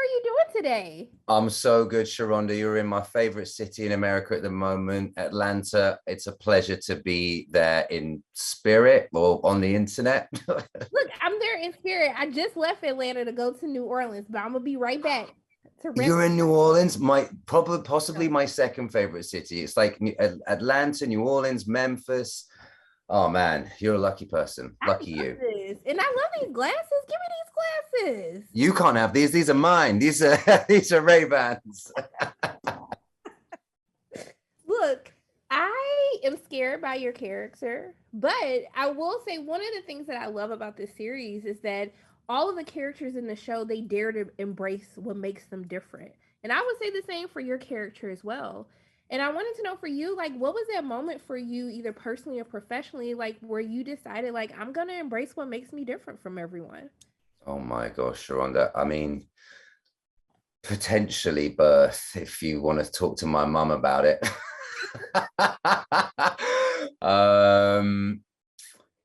are you doing today? I'm so good, Sharonda. You're in my favorite city in America at the moment, Atlanta. It's a pleasure to be there in spirit or on the internet. Look, I'm there in spirit. I just left Atlanta to go to New Orleans, but I'm gonna be right back to rep. You're in New Orleans, my probably possibly my second favorite city. It's like Atlanta, New Orleans, Memphis. Oh man, you're a lucky person. I Lucky love you. this, and I love these glasses. Give me these glasses. You can't have these. These are mine. These are these are Ray-Bans. Look, I am scared by your character, but I will say one of the things that I love about this series is that all of the characters in the show, they dare to embrace what makes them different. And I would say the same for your character as well. And I wanted to know for you, like, what was that moment for you, either personally or professionally, like, where you decided, like, I'm going to embrace what makes me different from everyone? Oh my gosh, Sharonda. I mean, potentially birth, if you want to talk to my mum about it. um,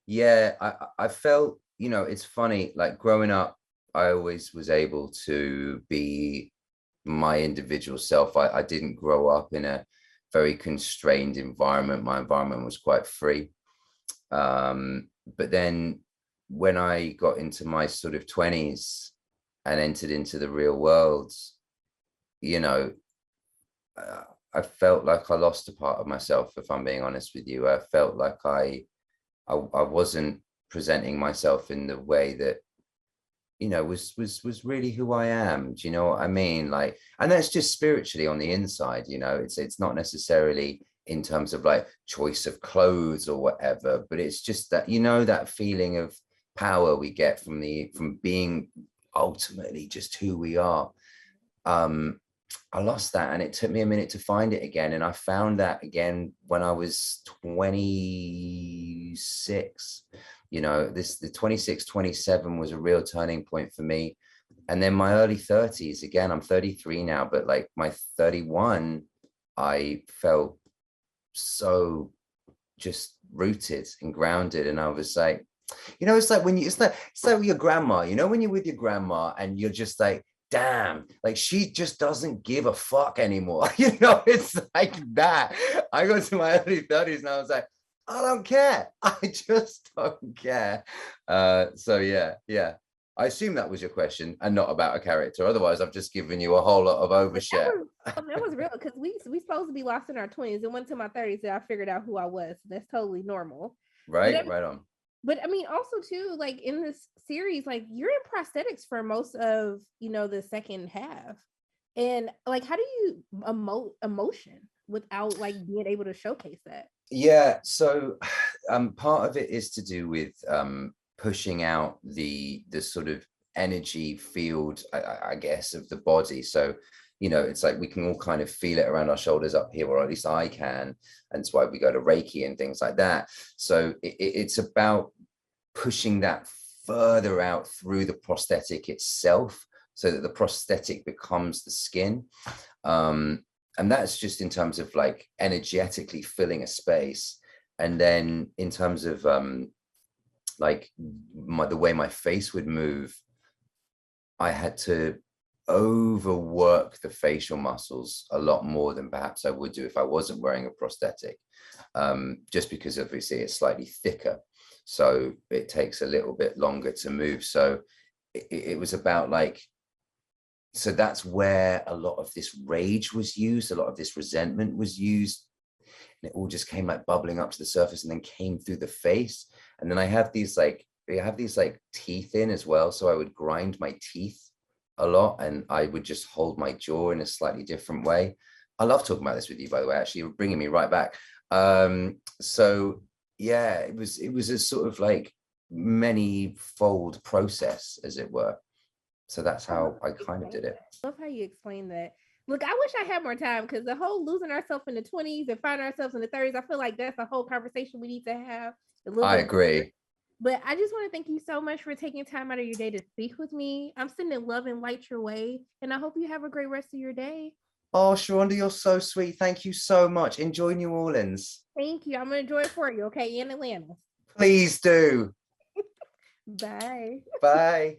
yeah, I felt, it's funny, like growing up, I always was able to be my individual self. I didn't grow up in a very constrained environment. My environment was quite free. But then when I got into my sort of 20s and entered into the real world, you know, I felt like I lost a part of myself, if I'm being honest with you. I felt like I wasn't presenting myself in the way that was really who I am. Do you know what I mean? Like, and that's just spiritually on the inside. It's not necessarily in terms of like choice of clothes or whatever, but it's just that that feeling of power we get from being ultimately just who we are. I lost that, and it took me a minute to find it again. And I found that again when I was 26. The 26, 27 was a real turning point for me. And then my early 30s, again, I'm 33 now, but like my 31, I felt so just rooted and grounded. And I was like, it's like it's like with your grandma, when you're with your grandma and you're just like, damn, like she just doesn't give a fuck anymore. It's like that. I got to my early 30s and I was like, I don't care. I just don't care. So yeah. I assume that was your question and not about a character. Otherwise, I've just given you a whole lot of overshare. That was real, because we supposed to be lost in our 20s. It went to my 30s that I figured out who I was. That's totally normal. Right, right on. But I mean, also too, like in this series, like you're in prosthetics for most of the second half, and like how do you emote emotion without like being able to showcase that? Yeah, so part of it is to do with pushing out the sort of energy field, I guess, of the body. So it's like we can all kind of feel it around our shoulders up here, or at least I can, and it's why we go to Reiki and things like that. So it's about pushing that further out through the prosthetic itself, so that the prosthetic becomes the skin. And that's just in terms of like energetically filling a space. And then in terms of like the way my face would move, I had to overwork the facial muscles a lot more than perhaps I would do if I wasn't wearing a prosthetic, just because obviously it's slightly thicker. So it takes a little bit longer to move. So it was about like, so that's where a lot of this rage was used, a lot of this resentment was used, and it all just came like bubbling up to the surface and then came through the face. And then I have these like teeth in as well. So I would grind my teeth a lot, and I would just hold my jaw in a slightly different way. I love talking about this with you, by the way. Actually, you're bringing me right back. So yeah, it was a sort of like many-fold process, as it were. So that's how I kind of did it. I love how you explain that. Look, I wish I had more time, because the whole losing ourselves in the 20s and finding ourselves in the 30s, I feel like that's a whole conversation we need to have. I agree. But I just want to thank you so much for taking time out of your day to speak with me. I'm sending love and light your way, and I hope you have a great rest of your day. Oh, Sharonda, you're so sweet. Thank you so much. Enjoy New Orleans. Thank you. I'm going to enjoy it for you, okay? In Atlanta. Please do. Bye. Bye.